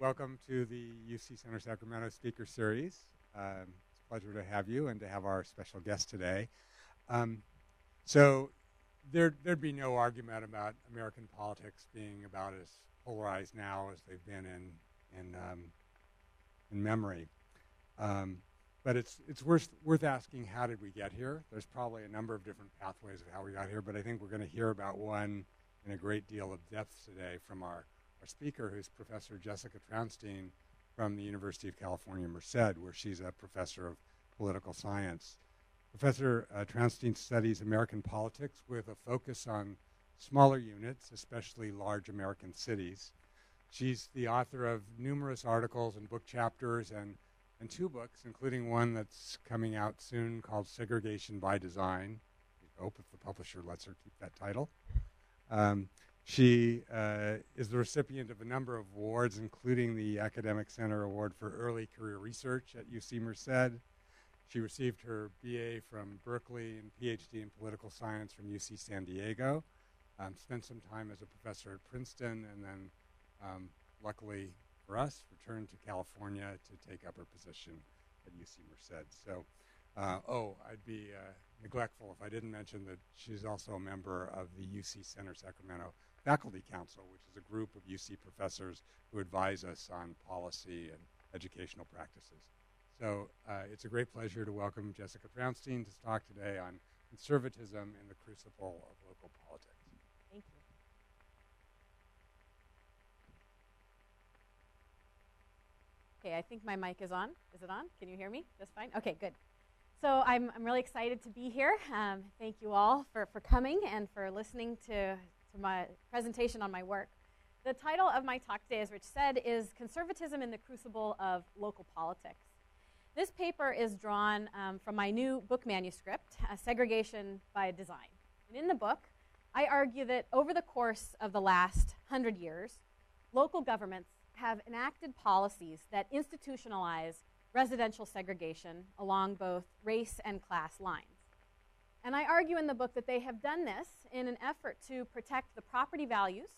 Welcome to the UC Center Sacramento Speaker Series. It's a pleasure to have you and to have our special guest today. So there'd be no argument about American politics being about as polarized now as they've been in memory. But it's worth asking, how did we get here? There's probably a number of different pathways of how we got here, but I think we're going to hear about one in a great deal of depth today from our speaker, who's Professor Jessica Trounstine from the University of California, Merced, where she's a professor of political science. Professor Trounstine studies American politics with a focus on smaller units, especially large American cities. She's the author of numerous articles and book chapters and two books, including one that's coming out soon called Segregation by Design. We hope, if the publisher lets her keep that title. She is the recipient of a number of awards, including the Academic Center Award for Early Career Research at UC Merced. She received her BA from Berkeley and PhD in Political Science from UC San Diego. Spent some time as a professor at Princeton, and then, luckily for us, returned to California to take up her position at UC Merced. So, I'd be neglectful if I didn't mention that she's also a member of the UC Center Sacramento Faculty Council, which is a group of UC professors who advise us on policy and educational practices. So it's a great pleasure to welcome Jessica Trounstine to talk today on conservatism in the crucible of local politics. Thank you. Okay, I think my mic is on. Is it on? Can you hear me just fine? Okay, good. So I'm really excited to be here. Thank you all for coming and for listening to my presentation on my work. The title of my talk today, as Rich said, is Conservatism in the Crucible of Local Politics. This paper is drawn from my new book manuscript, Segregation by Design. And in the book, I argue that over the course of the last 100 years, local governments have enacted policies that institutionalize residential segregation along both race and class lines. And I argue in the book that they have done this in an effort to protect the property values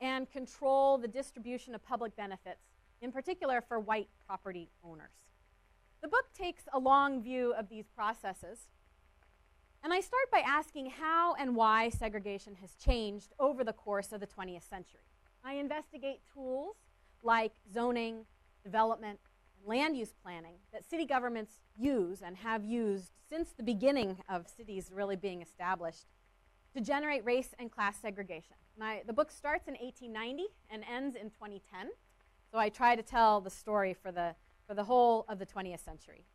and control the distribution of public benefits, in particular for white property owners. The book takes a long view of these processes, and I start by asking how and why segregation has changed over the course of the 20th century. I investigate tools like zoning, development, and land use planning that city governments use and have used since the beginning of cities really being established to generate race and class segregation. And the book starts in 1890 and ends in 2010, so I try to tell the story for the whole of the 20th century.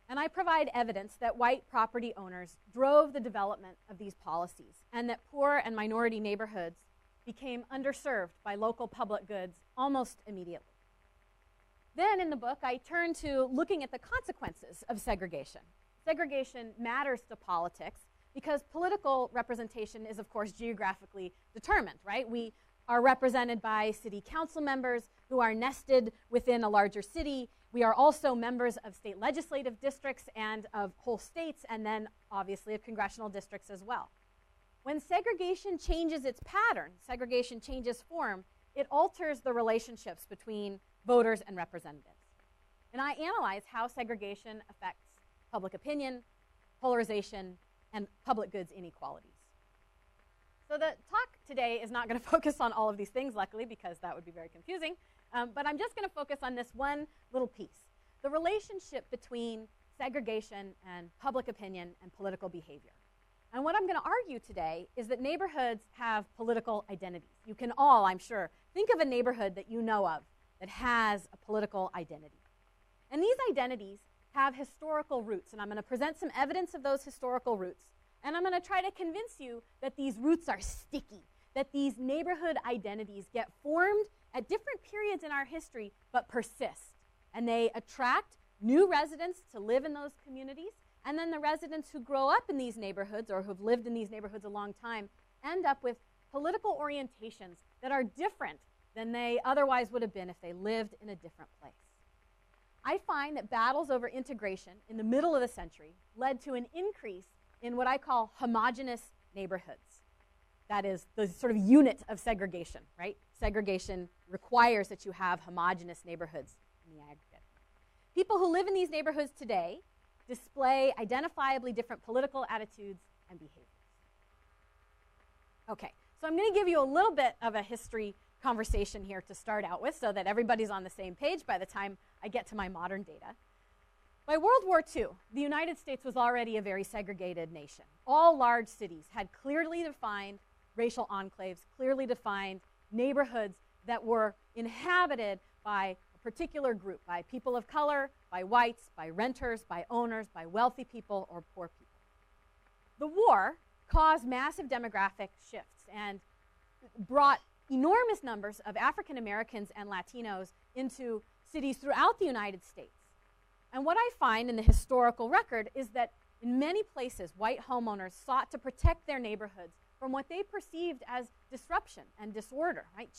And I provide evidence that white property owners drove the development of these policies and that poor and minority neighborhoods became underserved by local public goods almost immediately. Then in the book, I turn to looking at the consequences of segregation. Segregation matters to politics because political representation is, of course, geographically determined, right? We are represented by city council members who are nested within a larger city. We are also members of state legislative districts and of whole states, and then obviously of congressional districts as well. When segregation changes its pattern, segregation changes form, it alters the relationships between voters and representatives. And I analyze how segregation affects public opinion, polarization, and public goods inequalities. So the talk today is not going to focus on all of these things, luckily, because that would be very confusing. But I'm just going to focus on this one little piece, the relationship between segregation and public opinion and political behavior. And what I'm going to argue today is that neighborhoods have political identities. You can all, I'm sure, think of a neighborhood that you know of that has a political identity. And these identities have historical roots, and I'm going to present some evidence of those historical roots. And I'm going to try to convince you that these roots are sticky, that these neighborhood identities get formed at different periods in our history, but persist. And they attract new residents to live in those communities, and then the residents who grow up in these neighborhoods or who've lived in these neighborhoods a long time end up with political orientations that are different than they otherwise would have been if they lived in a different place. I find that battles over integration in the middle of the century led to an increase in what I call homogeneous neighborhoods. that is the sort of unit of segregation, right? Segregation requires that you have homogeneous neighborhoods in the aggregate. People who live in these neighborhoods today display identifiably different political attitudes and behaviors. Okay, so I'm going to give you a little bit of a history conversation here to start out with so that everybody's on the same page by the time I get to my modern data. By World War II, the United States was already a very segregated nation. All large cities had clearly defined racial enclaves, clearly defined neighborhoods that were inhabited by a particular group, by people of color, by whites, by renters, by owners, by wealthy people or poor people. The war caused massive demographic shifts and brought enormous numbers of African Americans and Latinos into cities throughout the United States. And what I find in the historical record is that in many places, white homeowners sought to protect their neighborhoods from what they perceived as disruption and disorder, right?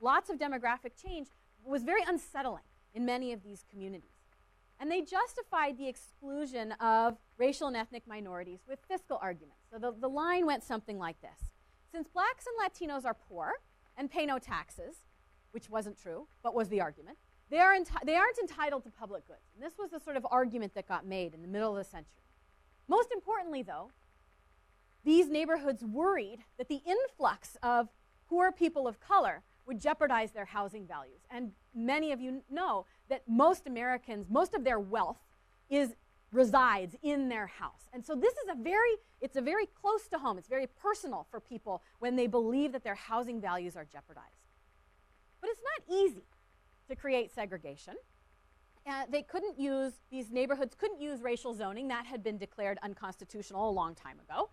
Lots of demographic change was very unsettling in many of these communities. And they justified the exclusion of racial and ethnic minorities with fiscal arguments. So the line went something like this. Since blacks and Latinos are poor and pay no taxes, which wasn't true, but was the argument, they aren't entitled to public goods. And this was the sort of argument that got made in the middle of the century. Most importantly, though, these neighborhoods worried that the influx of poor people of color would jeopardize their housing values. And many of you know that most Americans, most of their wealth resides in their house. And so this is it's a very close to home. It's very personal for people when they believe that their housing values are jeopardized. But it's not easy to create segregation. These neighborhoods couldn't use racial zoning. That had been declared unconstitutional a long time ago.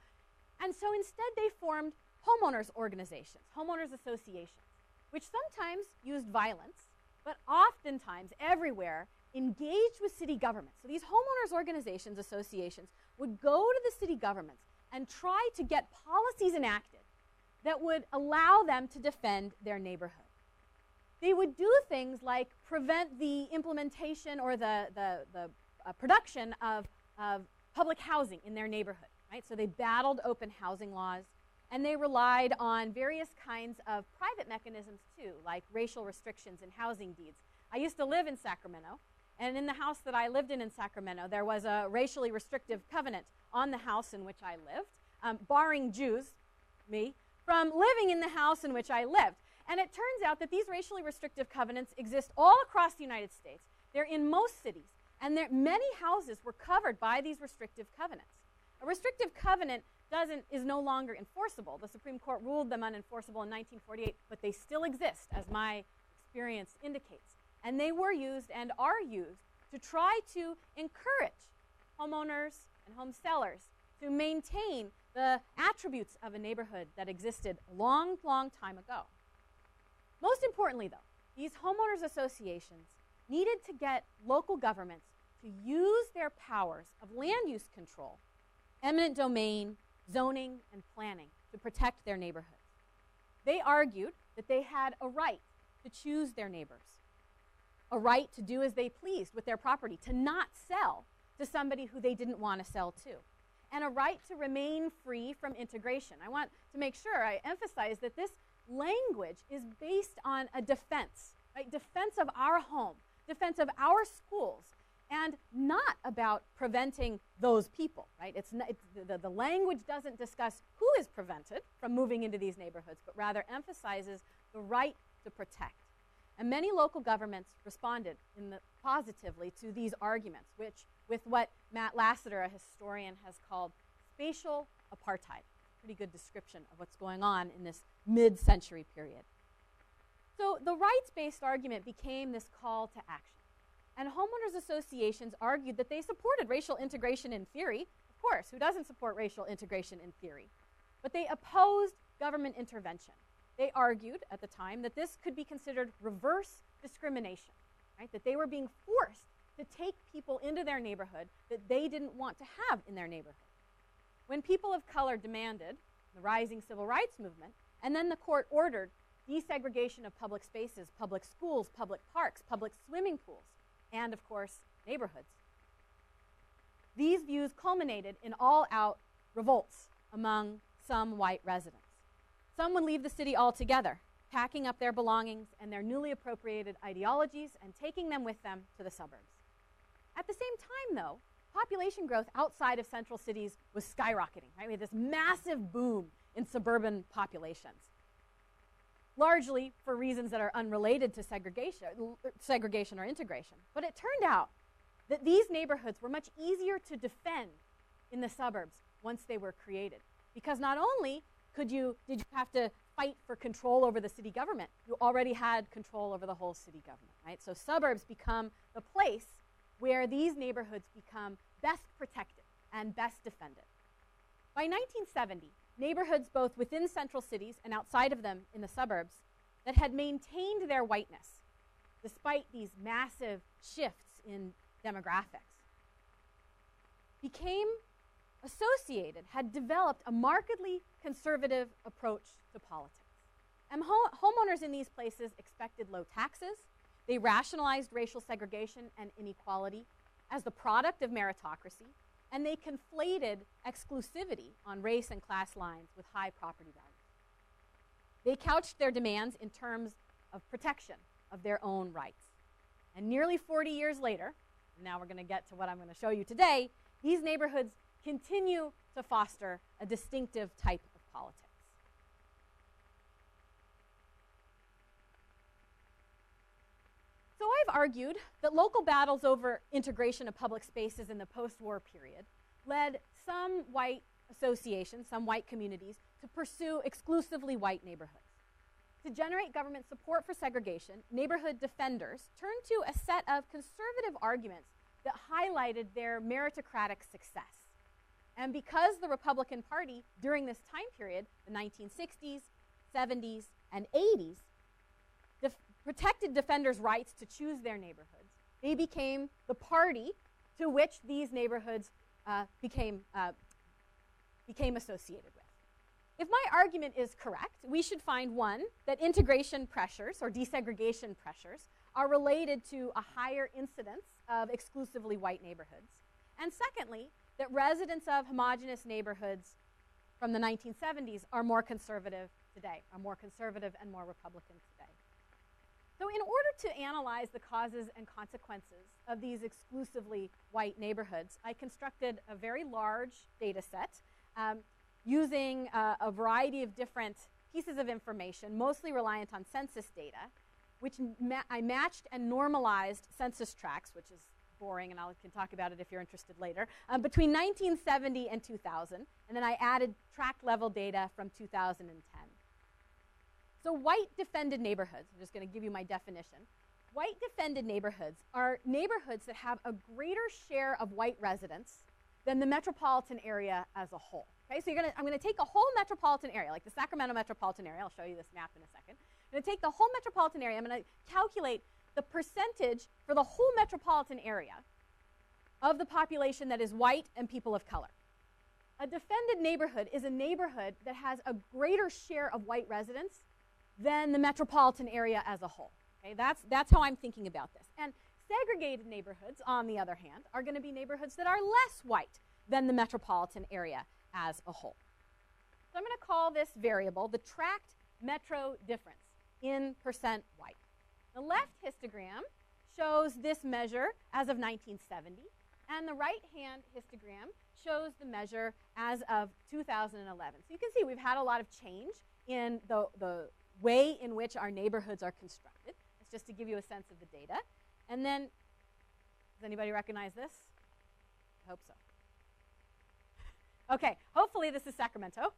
And so instead they formed homeowners organizations, homeowners associations, which sometimes used violence, but oftentimes everywhere engaged with city governments. So these homeowners organizations, associations, would go to the city governments and try to get policies enacted that would allow them to defend their neighborhood. They would do things like prevent the implementation or the production of public housing in their neighborhood, right? So they battled open housing laws, and they relied on various kinds of private mechanisms too, like racial restrictions in housing deeds. I used to live in Sacramento, and in the house that I lived in Sacramento, there was a racially restrictive covenant on the house in which I lived, barring Jews, me, from living in the house in which I lived. And it turns out that these racially restrictive covenants exist all across the United States. They're in most cities, and many houses were covered by these restrictive covenants. A restrictive covenant is no longer enforceable. The Supreme Court ruled them unenforceable in 1948, but they still exist, as my experience indicates. And they were used and are used to try to encourage homeowners and home sellers to maintain the attributes of a neighborhood that existed a long, long time ago. Most importantly, though, these homeowners associations needed to get local governments to use their powers of land use control, eminent domain, zoning, and planning to protect their neighborhoods. They argued that they had a right to choose their neighbors, a right to do as they pleased with their property, to not sell to somebody who they didn't want to sell to, and a right to remain free from integration. I want to make sure I emphasize that this language is based on a defense, right? Defense of our home, defense of our schools, and not about preventing those people, right? The language doesn't discuss who is prevented from moving into these neighborhoods, but rather emphasizes the right to protect. And many local governments responded positively to these arguments, with what Matt Lasseter, a historian, has called spatial apartheid. Pretty good description of what's going on in this mid-century period. So the rights-based argument became this call to action. And homeowners associations argued that they supported racial integration in theory. Of course, who doesn't support racial integration in theory? But they opposed government intervention. They argued at the time that this could be considered reverse discrimination, right? That they were being forced to take people into their neighborhood that they didn't want to have in their neighborhood. When people of color demanded the rising civil rights movement, and then the court ordered desegregation of public spaces, public schools, public parks, public swimming pools, and of course, neighborhoods. These views culminated in all-out revolts among some white residents. Some would leave the city altogether, packing up their belongings and their newly appropriated ideologies and taking them with them to the suburbs. At the same time, though, population growth outside of central cities was skyrocketing, right? We had this massive boom in suburban populations, largely for reasons that are unrelated to segregation or integration. But it turned out that these neighborhoods were much easier to defend in the suburbs once they were created. Because not only did you have to fight for control over the city government, you already had control over the whole city government, right? So suburbs become the place where these neighborhoods become best protected and best defended. By 1970, neighborhoods both within central cities and outside of them in the suburbs that had maintained their whiteness despite these massive shifts in demographics became associated, had developed a markedly conservative approach to politics. And homeowners in these places expected low taxes. They rationalized racial segregation and inequality as the product of meritocracy, and they conflated exclusivity on race and class lines with high property values. They couched their demands in terms of protection of their own rights. And nearly 40 years later, and now we're going to get to what I'm going to show you today, these neighborhoods continue to foster a distinctive type of politics. So I've argued that local battles over integration of public spaces in the post-war period led some white associations, some white communities, to pursue exclusively white neighborhoods. To generate government support for segregation, neighborhood defenders turned to a set of conservative arguments that highlighted their meritocratic success. And because the Republican Party, during this time period, the 1960s, 70s, and 80s, protected defenders' rights to choose their neighborhoods, they became the party to which these neighborhoods became associated with. If my argument is correct, we should find, one, that integration pressures or desegregation pressures are related to a higher incidence of exclusively white neighborhoods. And secondly, that residents of homogeneous neighborhoods from the 1970s are more conservative today, are more conservative and more Republican today. So in order to analyze the causes and consequences of these exclusively white neighborhoods, I constructed a very large data set using a variety of different pieces of information, mostly reliant on census data, which I matched and normalized census tracts, which is boring, and I can talk about it if you're interested later, between 1970 and 2000, and then I added tract level data from 2010. So white defended neighborhoods, I'm just going to give you my definition. White defended neighborhoods are neighborhoods that have a greater share of white residents than the metropolitan area as a whole. Okay, so I'm going to take a whole metropolitan area, like the Sacramento metropolitan area. I'll show you this map in a second. I'm going to take the whole metropolitan area. I'm going to calculate the percentage for the whole metropolitan area of the population that is white and people of color. A defended neighborhood is a neighborhood that has a greater share of white residents than the metropolitan area as a whole. Okay, that's how I'm thinking about this. And segregated neighborhoods, on the other hand, are going to be neighborhoods that are less white than the metropolitan area as a whole. So I'm going to call this variable the tract metro difference in percent white. The left histogram shows this measure as of 1970, and the right-hand histogram shows the measure as of 2011. So you can see we've had a lot of change in the way in which our neighborhoods are constructed. It's just to give you a sense of the data. And then, does anybody recognize this? I hope so. Okay, hopefully this is Sacramento.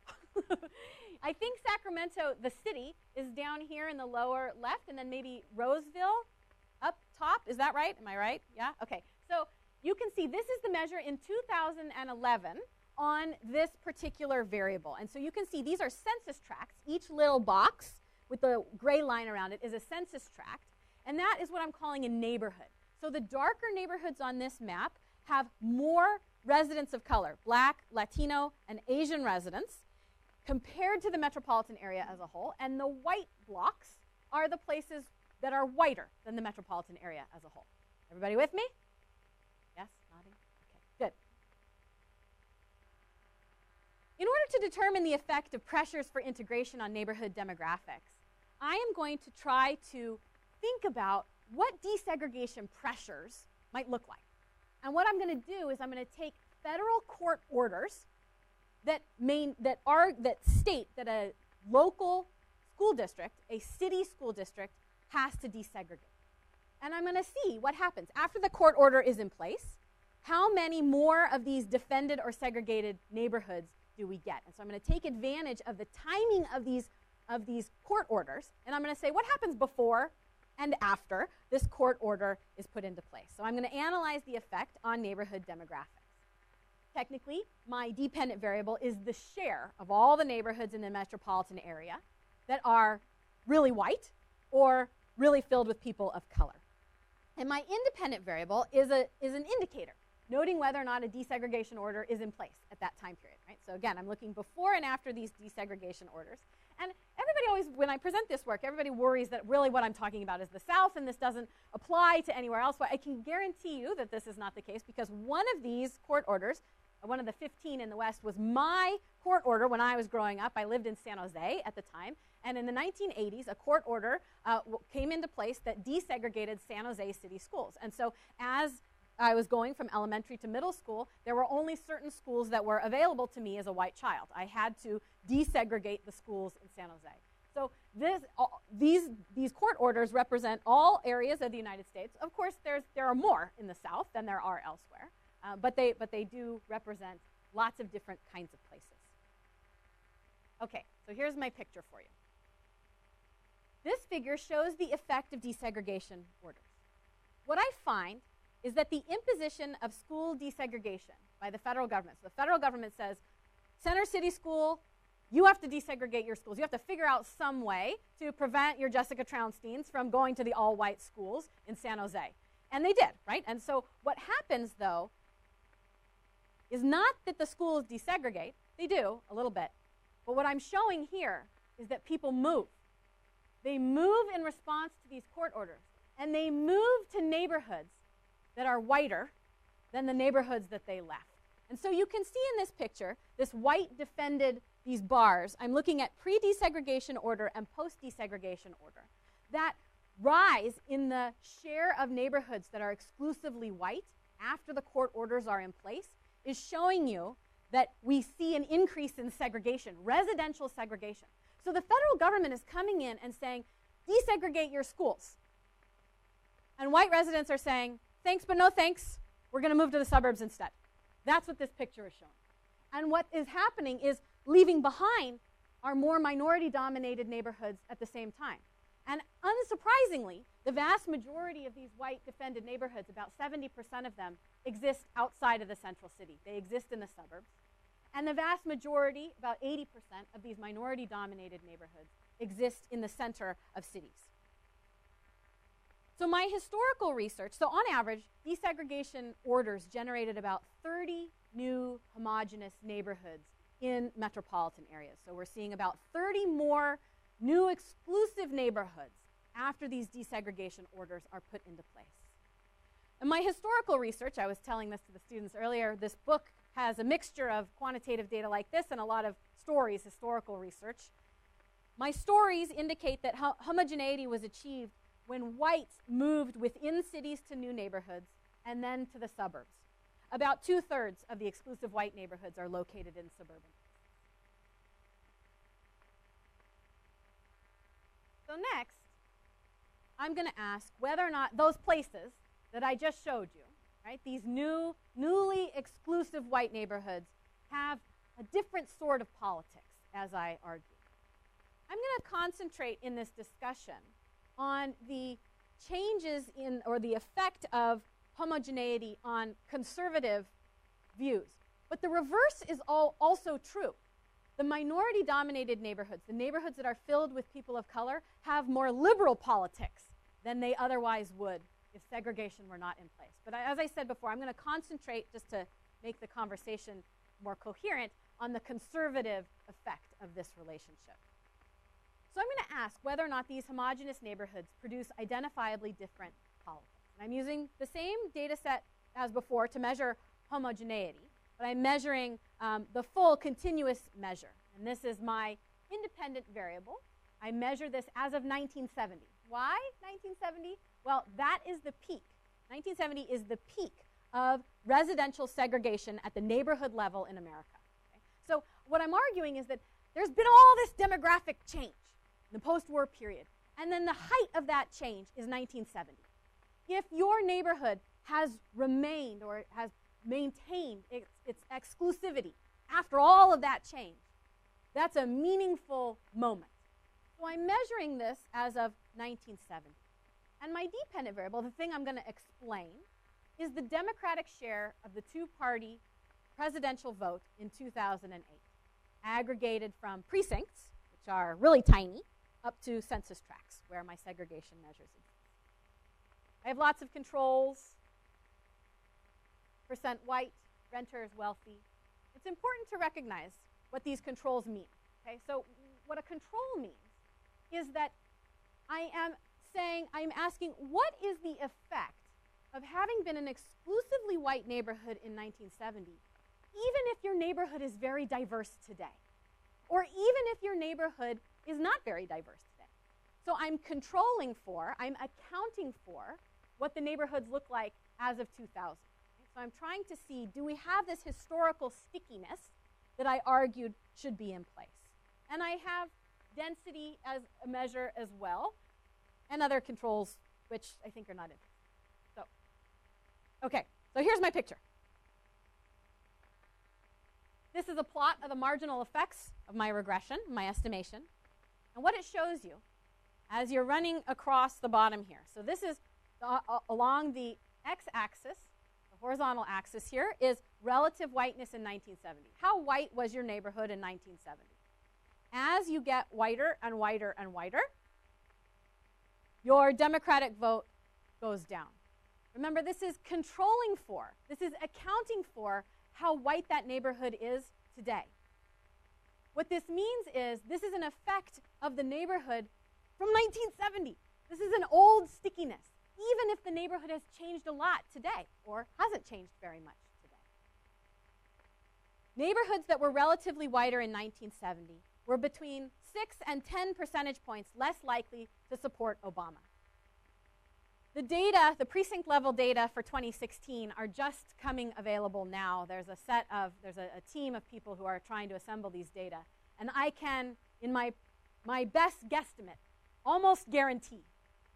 I think Sacramento, the city, is down here in the lower left, and then maybe Roseville up top. Is that right? Am I right? Yeah? Okay. So you can see this is the measure in 2011 on this particular variable. And so you can see these are census tracts. Each little box with the gray line around it is a census tract. And that is what I'm calling a neighborhood. So the darker neighborhoods on this map have more residents of color, Black, Latino, and Asian residents, compared to the metropolitan area as a whole. And the white blocks are the places that are whiter than the metropolitan area as a whole. Everybody with me? Yes? Nodding? Okay, good. In order to determine the effect of pressures for integration on neighborhood demographics, I am going to try to think about what desegregation pressures might look like. And what I'm going to do is I'm going to take federal court orders that state that a local school district, a city school district, has to desegregate. And I'm going to see what happens. After the court order is in place, how many more of these defended or segregated neighborhoods do we get? And so I'm going to take advantage of the timing of these court orders, and I'm going to say what happens before and after this court order is put into place. So I'm going to analyze the effect on neighborhood demographics. Technically, my dependent variable is the share of all the neighborhoods in the metropolitan area that are really white or really filled with people of color. And my independent variable is an indicator, noting whether or not a desegregation order is in place at that time period, right? So again, I'm looking before and after these desegregation orders. And everybody always, when I present this work, everybody worries that really what I'm talking about is the South and this doesn't apply to anywhere else. But I can guarantee you that this is not the case, because one of these court orders, one of the 15 in the West, was my court order when I was growing up. I lived in San Jose at the time. And in the 1980s, a court order came into place that desegregated San Jose city schools. And so as I was going from elementary to middle school, there were only certain schools that were available to me as a white child. I had to desegregate the schools in San Jose. So these court orders represent all areas of the United States. Of course, there are more in the South than there are elsewhere, but they do represent lots of different kinds of places. Okay, so here's my picture for you. This figure shows the effect of desegregation orders. What I find is that the imposition of school desegregation by the federal government, so the federal government says, Center City School, you have to desegregate your schools. You have to figure out some way to prevent your Jessica Trounstines from going to the all-white schools in San Jose. And they did, right? And so what happens, though, is not that the schools desegregate. They do, a little bit. But what I'm showing here is that people move. They move in response to these court orders. And they move to neighborhoods that are whiter than the neighborhoods that they left. And so you can see in this picture, this white defended, these bars. I'm looking at pre-desegregation order and post-desegregation order. That rise in the share of neighborhoods that are exclusively white after the court orders are in place is showing you that we see an increase in segregation, residential segregation. So the federal government is coming in and saying, desegregate your schools. And white residents are saying, thanks, but no thanks. We're going to move to the suburbs instead. That's what this picture is showing. And what is happening is leaving behind are more minority-dominated neighborhoods at the same time. And unsurprisingly, the vast majority of these white defended neighborhoods, about 70% of them, exist outside of the central city. They exist in the suburbs. And the vast majority, about 80% of these minority-dominated neighborhoods, exist in the center of cities. So my historical research, so on average, desegregation orders generated about 30 new homogeneous neighborhoods in metropolitan areas. So we're seeing about 30 more new exclusive neighborhoods after these desegregation orders are put into place. In my historical research, I was telling this to the students earlier, this book has a mixture of quantitative data like this and a lot of stories, historical research. My stories indicate that homogeneity was achieved when whites moved within cities to new neighborhoods and then to the suburbs. About 2/3 of the exclusive white neighborhoods are located in suburban. So next, I'm going to ask whether or not those places that I just showed you, right, these newly exclusive white neighborhoods have a different sort of politics, as I argued. I'm going to concentrate in this discussion on the changes in, or the effect of homogeneity on conservative views. But the reverse is also true. The minority-dominated neighborhoods, the neighborhoods that are filled with people of color, have more liberal politics than they otherwise would if segregation were not in place. But as I said before, I'm going to concentrate, just to make the conversation more coherent, on the conservative effect of this relationship. So I'm going to ask whether or not these homogeneous neighborhoods produce identifiably different politics. And I'm using the same data set as before to measure homogeneity. but I'm measuring the full continuous measure. And this is my independent variable. I measure this as of 1970. Why 1970? Well, that is the peak. 1970 is the peak of residential segregation at the neighborhood level in America. Okay? So what I'm arguing is that there's been all this demographic change in the post-war period. And then the height of that change is 1970. If your neighborhood has remained or has maintained its exclusivity after all of that change, that's a meaningful moment. So I'm measuring this as of 1970. And my dependent variable, the thing I'm going to explain, is the Democratic share of the two-party presidential vote in 2008, aggregated from precincts, which are really tiny, up to census tracts, where my segregation measures exist. I have lots of controls. Percent white, renters wealthy. It's important to recognize what these controls mean. Okay? So what a control means is that I'm asking, what is the effect of having been an exclusively white neighborhood in 1970, even if your neighborhood is very diverse today, or even if your neighborhood is not very diverse today? So I'm controlling for, I'm accounting for what the neighborhoods look like as of 2000. Okay? So I'm trying to see, do we have this historical stickiness that I argued should be in place? And I have density as a measure as well, and other controls which I think are not interesting. So, okay, so here's my picture. This is a plot of the marginal effects of my regression, my estimation, and what it shows you as you're running across the bottom here. So this is along the x-axis, the horizontal axis here, is relative whiteness in 1970. How white was your neighborhood in 1970? As you get whiter and whiter and whiter, your Democratic vote goes down. Remember, this is controlling for, this is accounting for how white that neighborhood is today. What this means is this is an effect of the neighborhood from 1970. This is an old stickiness, even if the neighborhood has changed a lot today or hasn't changed very much today. Neighborhoods that were relatively whiter in 1970 were between 6 and 10 percentage points less likely to support Obama. The data, the precinct level data for 2016 are just coming available now. There's a team of people who are trying to assemble these data. And I can, in my best guesstimate, almost guarantee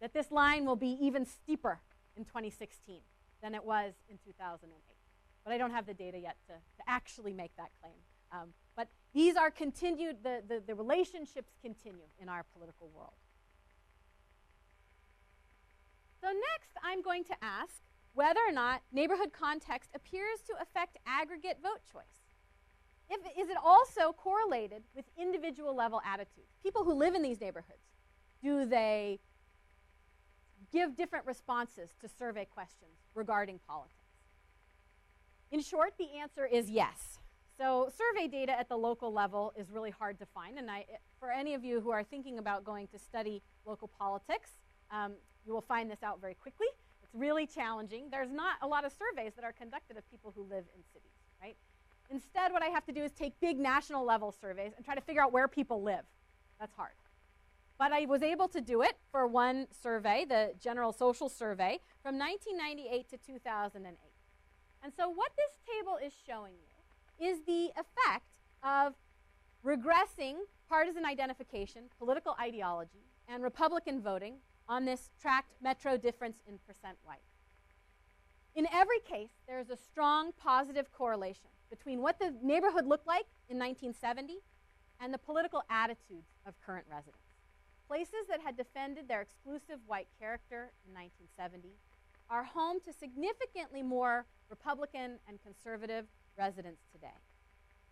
that this line will be even steeper in 2016 than it was in 2008. But I don't have the data yet to actually make that claim. But these are continued, the relationships continue in our political world. So next, I'm going to ask whether or not neighborhood context appears to affect aggregate vote choice. Is it also correlated with individual level attitudes? People who live in these neighborhoods, do they give different responses to survey questions regarding politics? In short, the answer is yes. So survey data at the local level is really hard to find. And for any of you who are thinking about going to study local politics, you will find this out very quickly. It's really challenging. There's not a lot of surveys that are conducted of people who live in cities, right? Instead, what I have to do is take big national level surveys and try to figure out where people live. That's hard. But I was able to do it for one survey, the General Social Survey, from 1998 to 2008. And so what this table is showing you is the effect of regressing partisan identification, political ideology, and Republican voting on this tract metro difference in percent white. In every case, there's a strong positive correlation between what the neighborhood looked like in 1970 and the political attitudes of current residents. Places that had defended their exclusive white character in 1970 are home to significantly more Republican and conservative residents today.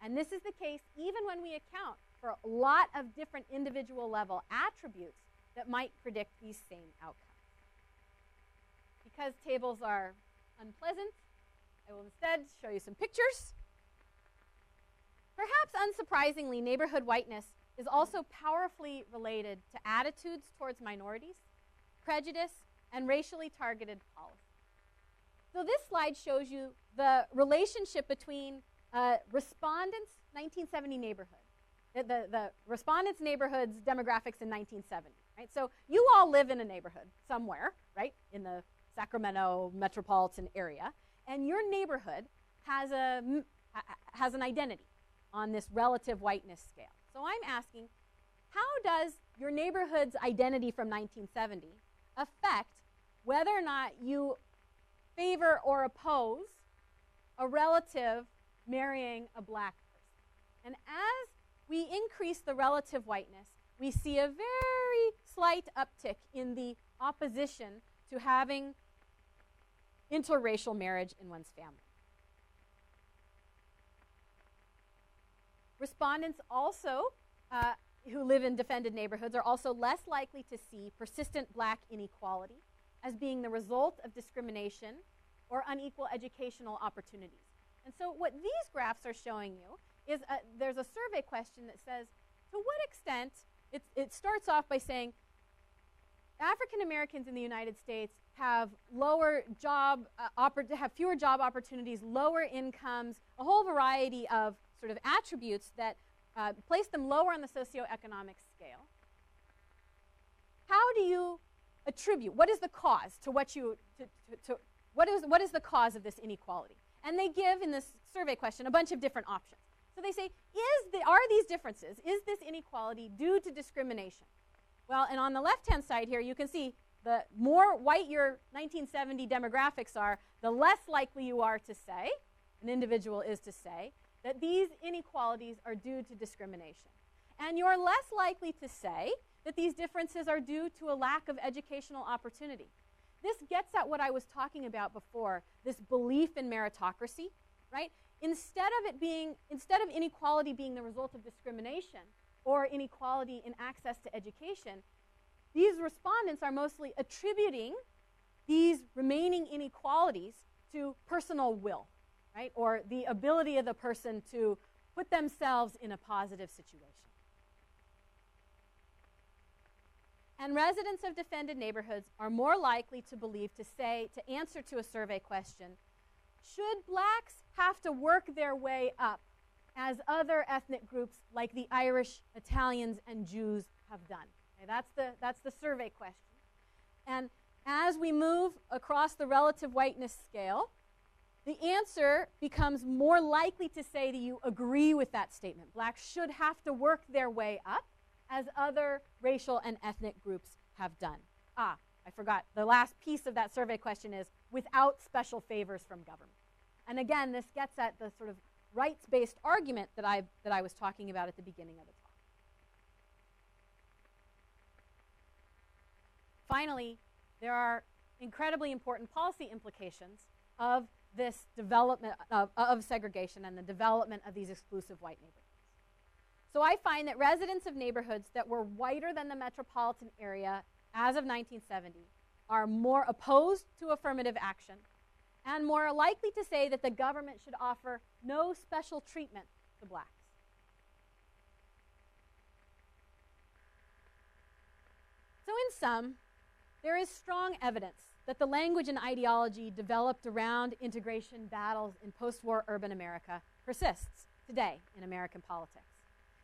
And this is the case even when we account for a lot of different individual level attributes that might predict these same outcomes. Because tables are unpleasant, I will instead show you some pictures. Perhaps unsurprisingly, neighborhood whiteness is also powerfully related to attitudes towards minorities, prejudice, and racially targeted policy. So this slide shows you the relationship between respondents' 1970 neighborhood. The respondents' neighborhoods demographics in 1970, right? So you all live in a neighborhood somewhere, right, in the Sacramento metropolitan area, and your neighborhood has an identity on this relative whiteness scale. So I'm asking, how does your neighborhood's identity from 1970 affect whether or not you favor or oppose a relative marrying a black person? And as we increase the relative whiteness, we see a very slight uptick in the opposition to having interracial marriage in one's family. Respondents also, who live in defended neighborhoods, are also less likely to see persistent black inequality as being the result of discrimination or unequal educational opportunities. And so what these graphs are showing you is there's a survey question that says, to what extent, it starts off by saying, African Americans in the United States have lower job, have fewer job opportunities, lower incomes, a whole variety of sort of attributes that place them lower on the socioeconomic scale. How do you attribute? What is the cause to what you what is the cause of this inequality? And they give in this survey question a bunch of different options. So they say, are these differences? Is this inequality due to discrimination? Well, and on the left-hand side here, you can see the more white your 1970 demographics are, the less likely you are to say, an individual is to say, that these inequalities are due to discrimination. And you're less likely to say that these differences are due to a lack of educational opportunity. This gets at what I was talking about before, this belief in meritocracy, right? Instead of inequality being the result of discrimination or inequality in access to education, these respondents are mostly attributing these remaining inequalities to personal will, right? Or the ability of the person to put themselves in a positive situation. And residents of defended neighborhoods are more likely to believe, to answer to a survey question, should blacks have to work their way up as other ethnic groups like the Irish, Italians, and Jews have done? Okay, that's the survey question. And as we move across the relative whiteness scale, the answer becomes more likely to say that you agree with that statement. Blacks should have to work their way up as other racial and ethnic groups have done. I forgot. The last piece of that survey question is without special favors from government. And again, this gets at the sort of rights-based argument that I was talking about at the beginning of the talk. Finally, there are incredibly important policy implications of this development of segregation and the development of these exclusive white neighborhoods. So I find that residents of neighborhoods that were whiter than the metropolitan area as of 1970 are more opposed to affirmative action and more likely to say that the government should offer no special treatment to blacks. So in sum, there is strong evidence that the language and ideology developed around integration battles in post-war urban America persists today in American politics.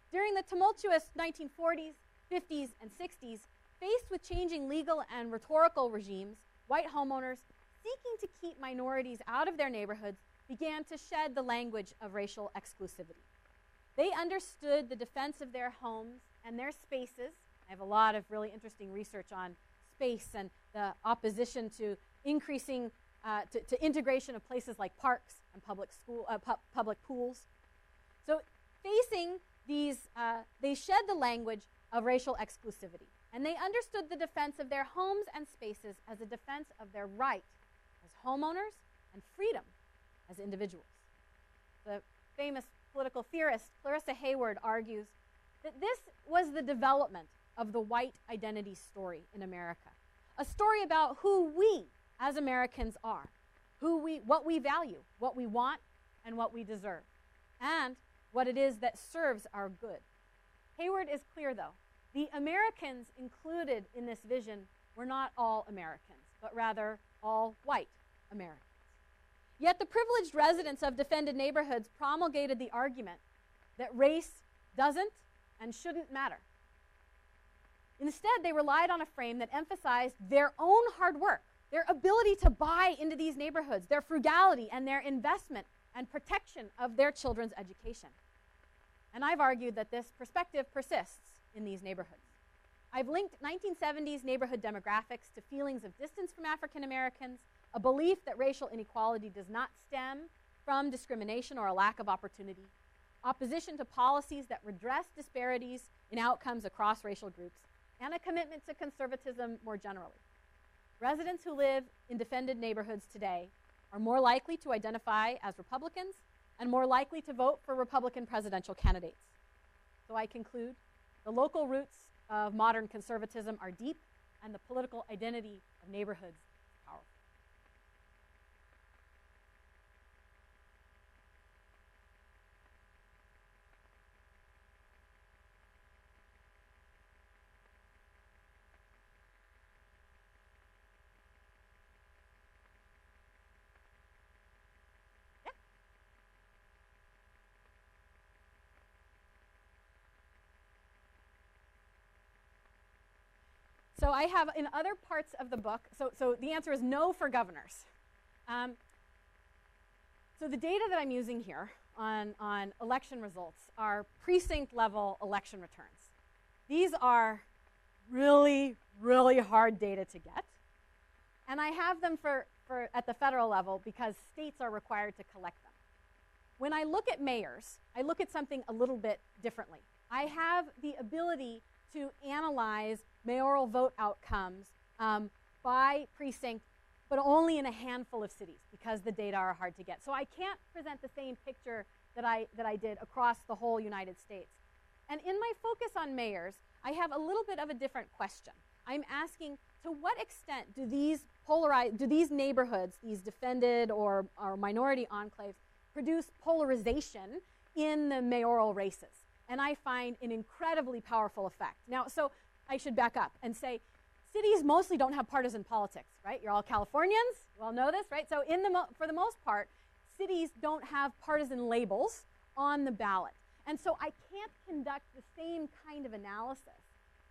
During the tumultuous 1940s, 50s, and 60s, faced with changing legal and rhetorical regimes, white homeowners seeking to keep minorities out of their neighborhoods began to shed the language of racial exclusivity. They understood the defense of their homes and their spaces. I have a lot of really interesting research on space and the opposition to increasing, to integration of places like parks and public pools. So facing these, they shed the language of racial exclusivity. And they understood the defense of their homes and spaces as a defense of their right as homeowners and freedom as individuals. The famous political theorist Clarissa Hayward argues that this was the development of the white identity story in America, a story about who we as Americans are, what we value, what we want, and what we deserve, and what it is that serves our good. Hayward is clear, though. The Americans included in this vision were not all Americans, but rather all white Americans. Yet the privileged residents of defended neighborhoods promulgated the argument that race doesn't and shouldn't matter. Instead, they relied on a frame that emphasized their own hard work, their ability to buy into these neighborhoods, their frugality, and their investment and protection of their children's education. And I've argued that this perspective persists in these neighborhoods. I've linked 1970s neighborhood demographics to feelings of distance from African Americans, a belief that racial inequality does not stem from discrimination or a lack of opportunity, opposition to policies that redress disparities in outcomes across racial groups, and a commitment to conservatism more generally. Residents who live in defended neighborhoods today are more likely to identify as Republicans and more likely to vote for Republican presidential candidates. So I conclude, the local roots of modern conservatism are deep, and the political identity of neighborhoods is powerful. So I have in other parts of the book, so the answer is no for governors. So the data that I'm using here on election results are precinct level election returns. These are really, really hard data to get. And I have them for at the federal level because states are required to collect them. When I look at mayors, I look at something a little bit differently. I have the ability to analyze mayoral vote outcomes by precinct, but only in a handful of cities because the data are hard to get. So I can't present the same picture that I did across the whole United States. And in my focus on mayors, I have a little bit of a different question. I'm asking, to what extent do these neighborhoods, these defended or minority enclaves, produce polarization in the mayoral races? And I find an incredibly powerful effect. Now, so I should back up and say, cities mostly don't have partisan politics, right? You're all Californians, you all know this, right? So for the most part, cities don't have partisan labels on the ballot. And so I can't conduct the same kind of analysis.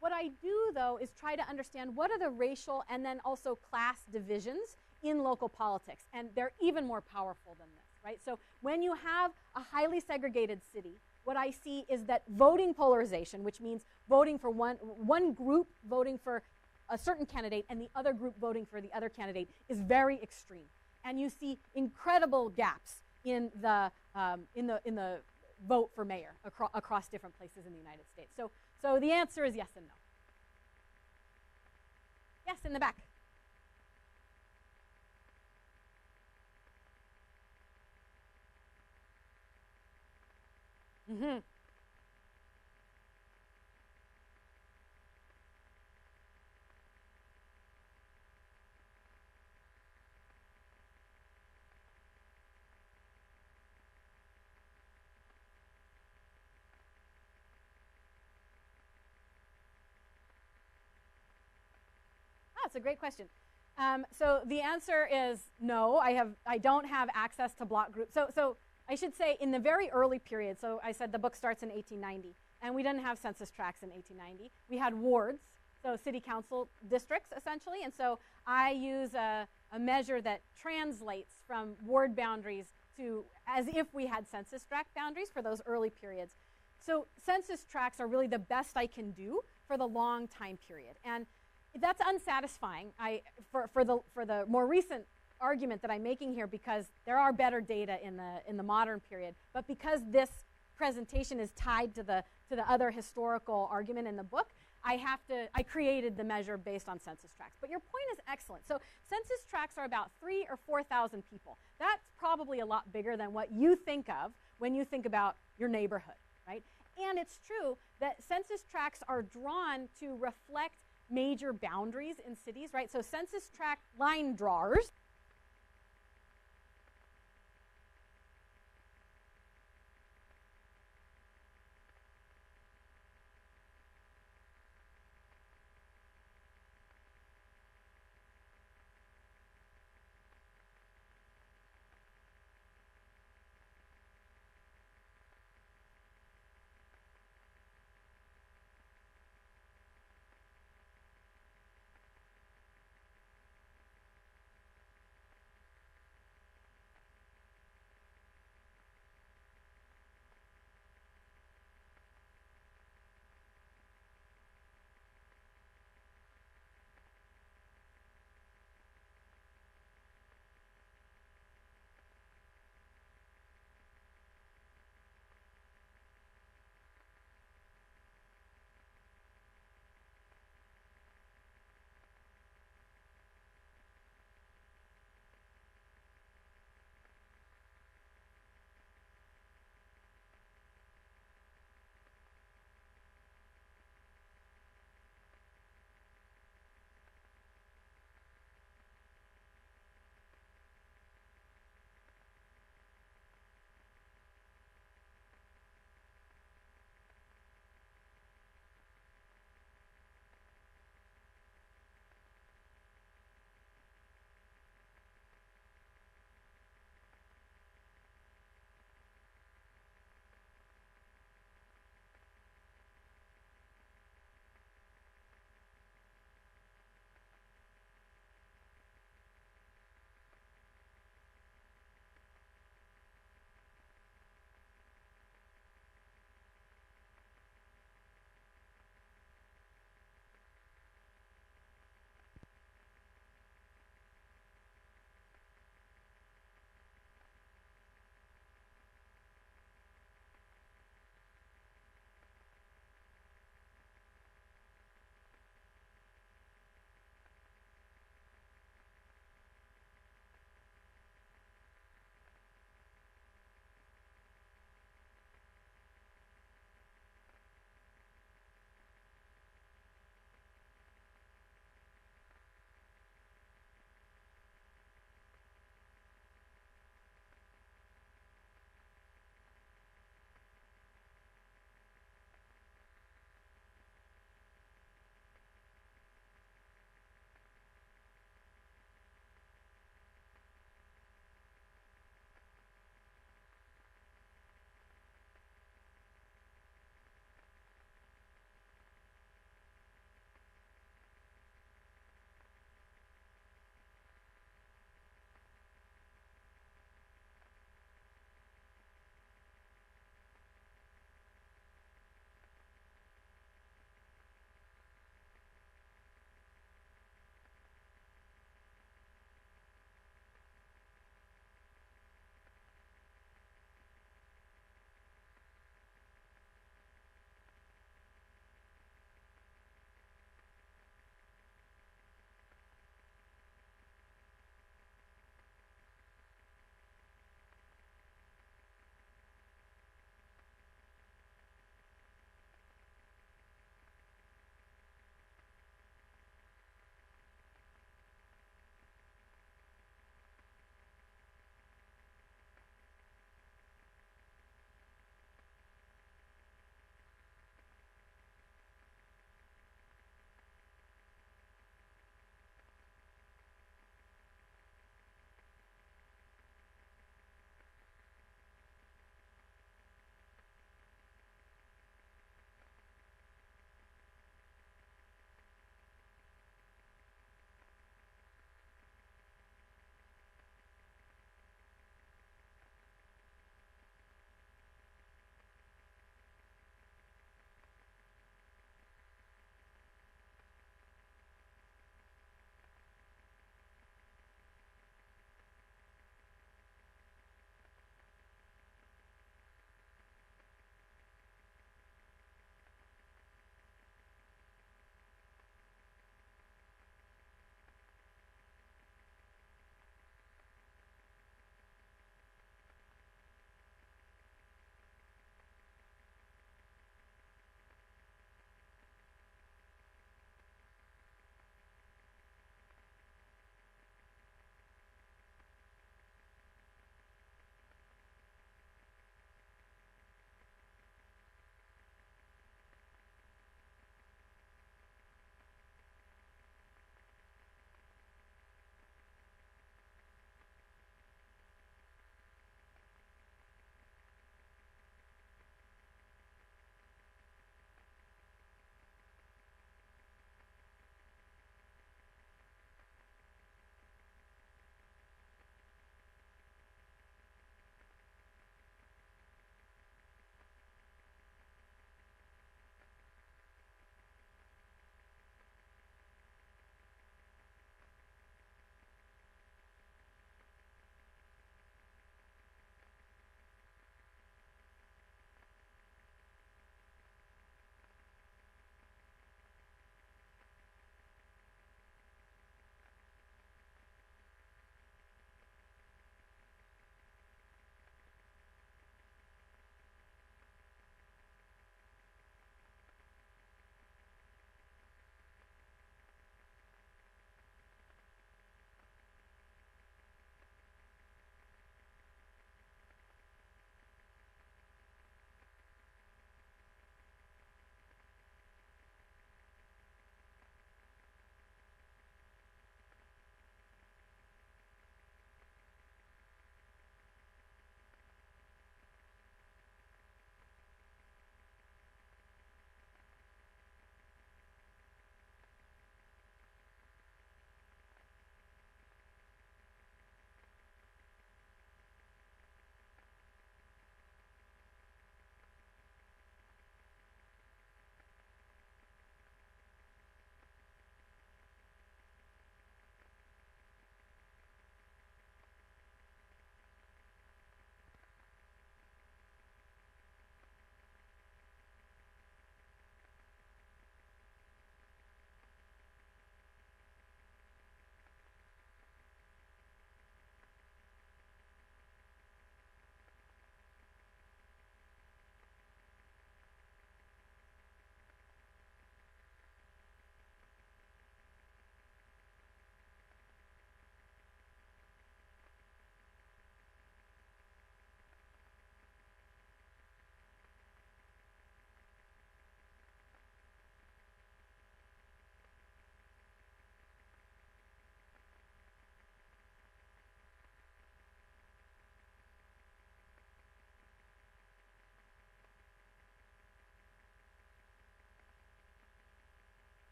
What I do, though, is try to understand what are the racial and then also class divisions in local politics. And they're even more powerful than this, right? So when you have a highly segregated city, what I see is that voting polarization, which means voting for one group voting for a certain candidate and the other group voting for the other candidate, is very extreme. And you see incredible gaps in the vote for mayor across different places in the United States. So the answer is yes and no. Yes, in the back. Mm-hmm. That's a great question. So the answer is no. I don't have access to block groups. So I should say in the very early period, so I said the book starts in 1890, and we didn't have census tracts in 1890. We had wards, so city council districts, essentially. And so I use a measure that translates from ward boundaries to as if we had census tract boundaries for those early periods. So census tracts are really the best I can do for the long time period. And that's unsatisfying for the more recent argument that I'm making here, because there are better data in the modern period, but because this presentation is tied to the other historical argument in the book, I created the measure based on census tracts. But your point is excellent. So census tracts are about 3,000 or 4,000 people. That's probably a lot bigger than what you think of when you think about your neighborhood, right? And it's true that census tracts are drawn to reflect major boundaries in cities, right? So census tract line drawers